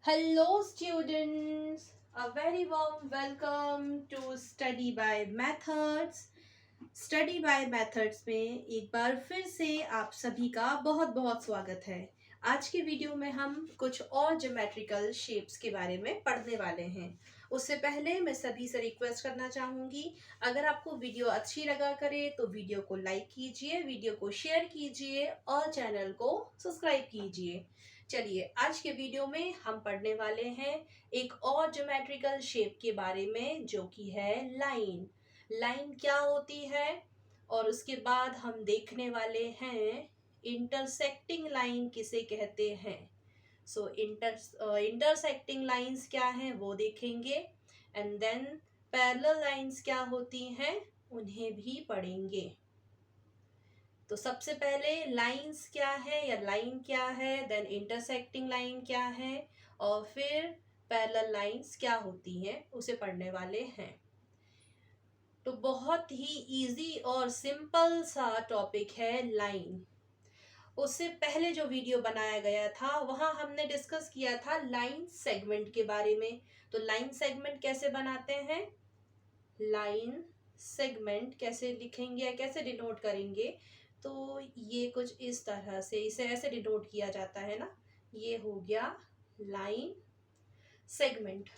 Hello students, a very warm welcome to Study by Methods. Study by Methods में एक बार फिर से आप सभी का बहुत बहुत स्वागत है। आज के वीडियो में हम कुछ और ज्योमेट्रिकल शेप्स के बारे में पढ़ने वाले हैं। उससे पहले मैं सभी से रिक्वेस्ट करना चाहूँगी, अगर आपको वीडियो अच्छी लगा करे तो वीडियो को लाइक कीजिए, वीडियो को शेयर कीजिए और चैनल को सब्सक्राइब कीजिए। चलिए आज के वीडियो में हम पढ़ने वाले हैं एक और ज्योमेट्रिकल शेप के बारे में, जो कि है लाइन। लाइन क्या होती है और उसके बाद हम देखने वाले हैं इंटरसेक्टिंग लाइन किसे कहते हैं। सो इंटरसेक्टिंग लाइंस क्या हैं वो देखेंगे, एंड देन पैरेलल लाइंस क्या होती हैं उन्हें भी पढ़ेंगे। तो सबसे पहले लाइंस क्या है या लाइन क्या है, देन इंटरसेक्टिंग लाइन क्या है और फिर पैरेलल लाइंस क्या होती हैं उसे पढ़ने वाले हैं। तो बहुत ही इजी और सिंपल सा टॉपिक है लाइन। उससे पहले जो वीडियो बनाया गया था वहाँ हमने डिस्कस किया था लाइन सेगमेंट के बारे में। तो लाइन सेगमेंट कैसे बनाते हैं, लाइन सेगमेंट कैसे लिखेंगे या कैसे डिनोट करेंगे, तो ये कुछ इस तरह से इसे ऐसे डिनोट किया जाता है ना, ये हो गया लाइन सेगमेंट।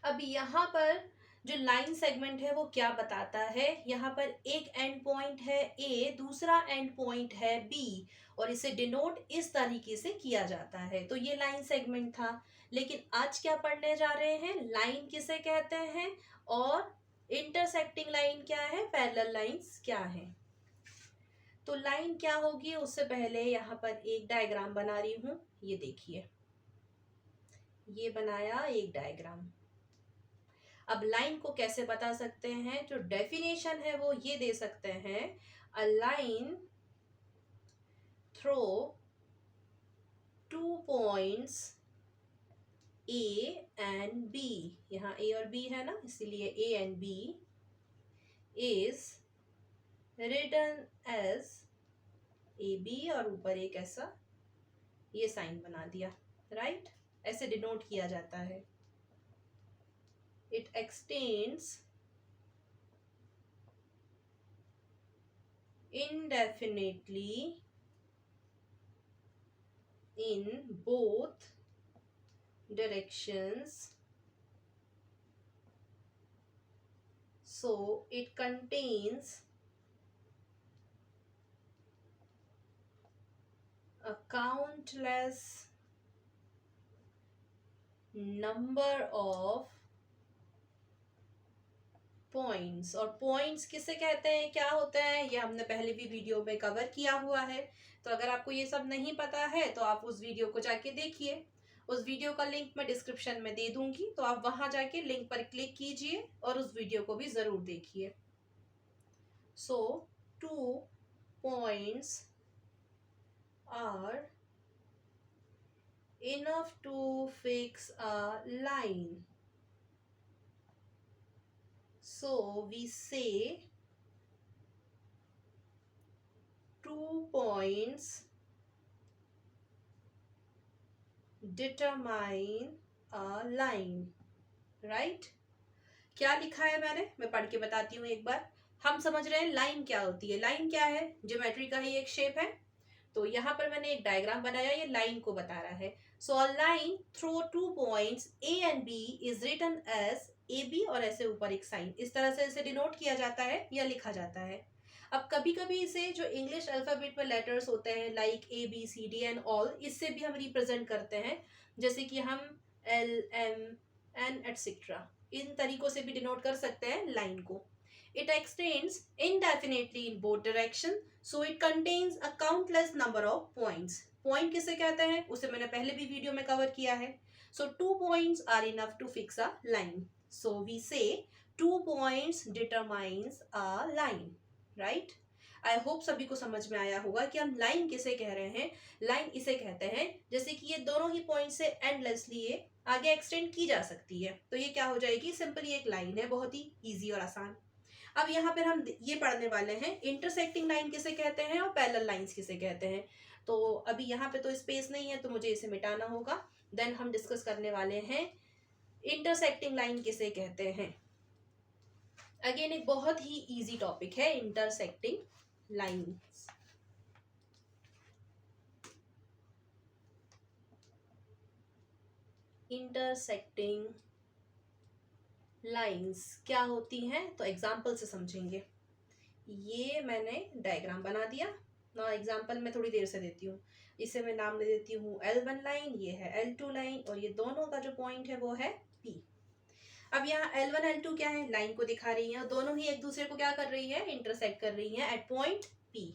अब यहाँ पर जो लाइन सेगमेंट है वो क्या बताता है, यहाँ पर एक एंड पॉइंट है ए, दूसरा एंड पॉइंट है बी और इसे डिनोट इस तरीके से किया जाता है। तो ये लाइन सेगमेंट था। लेकिन आज क्या पढ़ने जा रहे हैं, लाइन किसे कहते हैं और इंटरसेक्टिंग लाइन क्या है, पैरेलल लाइंस क्या है। तो लाइन क्या होगी उससे पहले यहाँ पर एक डायग्राम बना रही हूँ, ये देखिए, ये बनाया एक डायग्राम। अब लाइन को कैसे बता सकते हैं, जो डेफिनेशन है वो ये दे सकते हैं, a line through two points A and B, यहाँ ए और बी है ना इसीलिए A and B, is written as A B और ऊपर एक ऐसा ये साइन बना दिया, राइट। ऐसे डिनोट किया जाता है। It extends indefinitely in both directions, so it contains a countless number of points. और पॉइंट्स किसे कहते हैं, क्या होता है, ये हमने पहले भी वीडियो में कवर किया हुआ है। तो अगर आपको ये सब नहीं पता है तो आप उस वीडियो को जाके देखिए। उस वीडियो का लिंक मैं डिस्क्रिप्शन में दे दूंगी, तो आप वहां जाके लिंक पर क्लिक कीजिए और उस वीडियो को भी जरूर देखिए। सो 2 points are enough to fix a line. So we say 2 points determine a line, right? क्या लिखा है मैंने, मैं पढ़ के बताती हूँ एक बार। हम समझ रहे हैं लाइन क्या होती है। लाइन क्या है, ज्योमेट्री का ही एक शेप है। तो यहाँ पर मैंने एक डायग्राम बनाया, ये लाइन को बता रहा है। So a line through 2 points A and B is written as A B और ऐसे ऊपर एक साइन, इस तरह से इसे डिनोट किया जाता है या लिखा जाता है। अब कभी कभी इसे जो इंग्लिश अल्फाबेट में लेटर्स होते हैं like A B C D and all, इससे भी हम रिप्रेजेंट करते हैं, जैसे कि हम एल एम एन एटसेट्रा, इन तरीकों से भी डिनोट कर सकते हैं लाइन को। It extends indefinitely in both directions, so it contains a countless number of points. Point किसे कहते हैं उसे मैंने पहले भी वीडियो में कवर किया है। So 2 points are enough to fix a line. So we say 2 points determines a line, right? I hope सभी को समझ में आया होगा कि हम लाइन किसे कह रहे हैं। लाइन इसे कहते हैं जैसे कि ये दोनों ही पॉइंट से एंडलेसली ये आगे एक्सटेंड की जा सकती है, तो ये क्या हो जाएगी, सिंपली एक लाइन है, बहुत ही इजी और आसान। अब यहाँ पर हम ये पढ़ने वाले हैं इंटरसेक्टिंग लाइन किसे कहते हैं और पैरेलल लाइंस किसे कहते हैं। तो अभी यहाँ पे तो स्पेस नहीं है तो मुझे इसे मिटाना होगा। देन हम डिस्कस करने वाले हैं इंटरसेक्टिंग लाइन किसे कहते हैं। अगेन एक बहुत ही इजी टॉपिक है इंटरसेक्टिंग लाइंस। इंटरसेक्टिंग लाइंस क्या होती हैं तो एग्जाम्पल से समझेंगे। ये मैंने डायग्राम बना दिया ना, एग्जाम्पल मैं थोड़ी देर से देती हूँ। इसे मैं नाम दे देती हूँ L1 लाइन, ये है L2 लाइन, और ये दोनों का जो पॉइंट है वो है P। अब यहाँ L1 L2 क्या है, लाइन को दिखा रही है, दोनों ही एक दूसरे को क्या कर रही है, इंटरसेक्ट कर रही है at point P।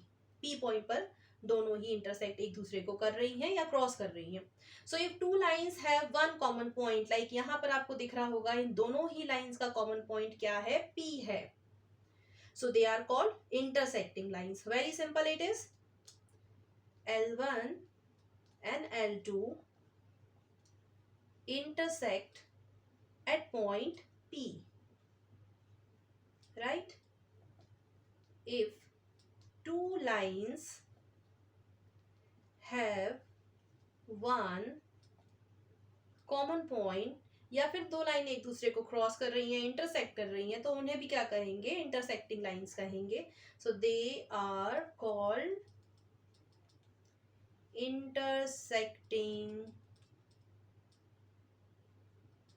P point पर दोनों ही इंटरसेक्ट एक दूसरे को कर रही हैं या क्रॉस कर रही हैं। So if two lines have one common point, like यहाँ पर आपको दिख रहा होगा इन दोनों ही लाइंस का कॉमन पॉइंट क्या है, P है। So they are called intersecting lines. Very simple it is. L1 and L2 intersect at point P. Right? If two lines have one common point, या फिर दो लाइन एक दूसरे को क्रॉस कर रही हैं, इंटरसेक्ट कर रही हैं, तो उन्हें भी क्या कहेंगे, इंटरसेक्टिंग लाइंस कहेंगे। So they are called intersecting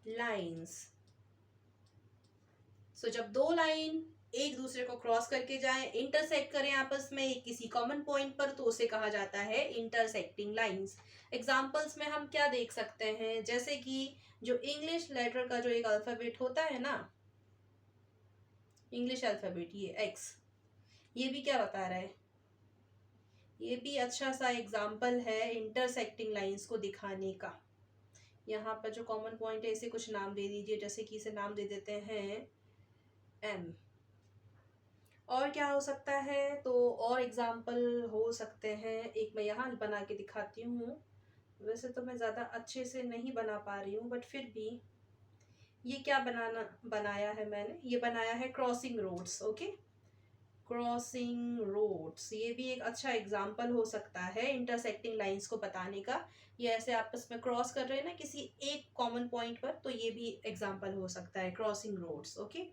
lines. So जब दो लाइन एक दूसरे को क्रॉस करके जाएं, इंटरसेक्ट करें आपस में किसी कॉमन पॉइंट पर, तो उसे कहा जाता है इंटरसेक्टिंग लाइंस। एग्जांपल्स में हम क्या देख सकते हैं, जैसे कि जो इंग्लिश लेटर का जो एक अल्फाबेट होता है ना, इंग्लिश अल्फाबेट, ये X, ये भी क्या बता रहा है, ये भी अच्छा सा एग्जाम्पल है इंटरसेक्टिंग लाइंस को दिखाने का। यहाँ पर जो कॉमन पॉइंट है इसे कुछ नाम दे दीजिए, जैसे कि इसे नाम दे देते हैं M। और क्या हो सकता है, तो और एग्जाम्पल हो सकते हैं, एक मैं यहाँ बना के दिखाती हूँ। वैसे तो मैं ज़्यादा अच्छे से नहीं बना पा रही हूँ, बट फिर भी ये क्या बनाया है मैंने, ये बनाया है crossing roads. Okay, crossing roads ये भी एक अच्छा एग्जाम्पल हो सकता है इंटरसेक्टिंग लाइंस को बताने का। ये ऐसे आपस में क्रॉस कर रहे हैं ना किसी एक कॉमन पॉइंट पर, तो ये भी एग्जाम्पल हो सकता है क्रॉसिंग रोड्स। ओके,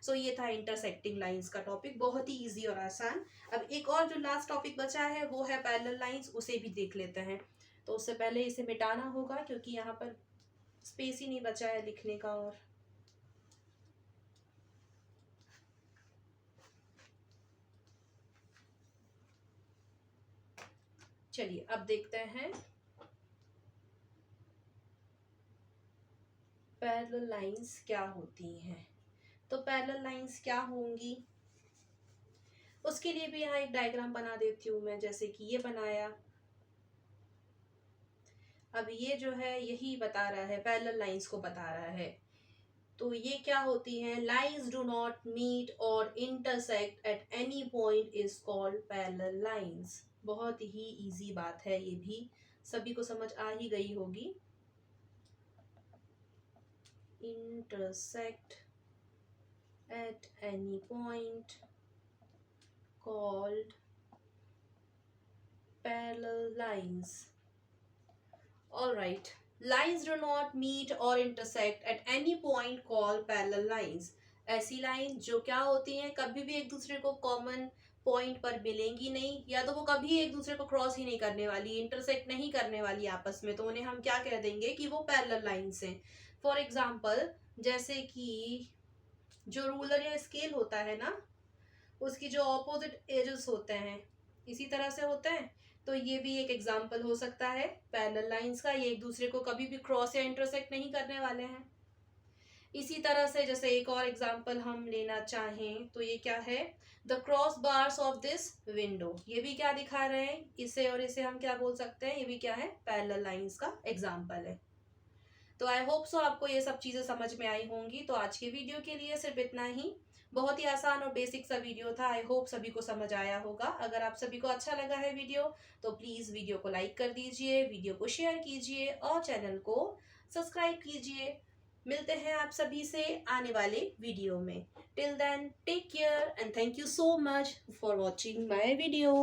सो ये था इंटरसेक्टिंग लाइंस का टॉपिक, बहुत ही इजी और आसान। अब एक और जो लास्ट टॉपिक बचा है वो है पैरेलल लाइंस, उसे भी देख लेते हैं। तो उससे पहले इसे मिटाना होगा क्योंकि यहाँ पर स्पेस ही नहीं बचा है लिखने का। और चलिए अब देखते हैं पैरेलल लाइंस क्या होती हैं। तो पैरेलल लाइंस क्या होंगी, उसके लिए भी यहाँ एक डायग्राम बना देती हूँ मैं, जैसे कि ये बनाया। अब ये जो है यही बता रहा है, पैरेलल लाइंस को बता रहा है। तो ये क्या होती हैं, लाइंस डू नॉट मीट और intersect at any point is called parallel lines. बहुत ही इजी बात है, ये भी सभी को समझ आ ही गई होगी। Intersect at any point called parallel lines. All right, lines do not meet or intersect at any point called parallel lines. ऐसी लाइन जो क्या होती हैं, कभी भी एक दूसरे को कॉमन पॉइंट पर मिलेंगी नहीं, या तो वो कभी एक दूसरे को क्रॉस ही नहीं करने वाली, इंटरसेक्ट नहीं करने वाली आपस में, तो उन्हें हम क्या कह देंगे कि वो पैरेलल लाइन्स हैं। फॉर एग्जाम्पल, जैसे कि जो रूलर या स्केल होता है ना, उसकी जो ऑपोजिट एजेस होते हैं इसी तरह से होते हैं, तो ये भी एक एग्जाम्पल हो सकता है पैरेलल लाइंस का। ये एक दूसरे को कभी भी क्रॉस या इंटरसेक्ट नहीं करने वाले हैं। इसी तरह से जैसे एक और एग्जाम्पल हम लेना चाहें तो ये क्या है, the cross bars of this window, ये भी क्या दिखा रहे हैं, इसे और इसे हम क्या बोल सकते हैं, ये भी क्या है, पैरेलल लाइंस का एग्जाम्पल है। तो आई होप सो आपको ये सब चीज़ें समझ में आई होंगी। तो आज के वीडियो के लिए सिर्फ इतना ही, बहुत ही आसान और बेसिक सा वीडियो था। आई होप सभी को समझ आया होगा। अगर आप सभी को अच्छा लगा है वीडियो तो प्लीज़ वीडियो को लाइक कर दीजिए, वीडियो को शेयर कीजिए और चैनल को सब्सक्राइब कीजिए। मिलते हैं आप सभी से आने वाले वीडियो में। Till then take care and thank you so much for watching my video.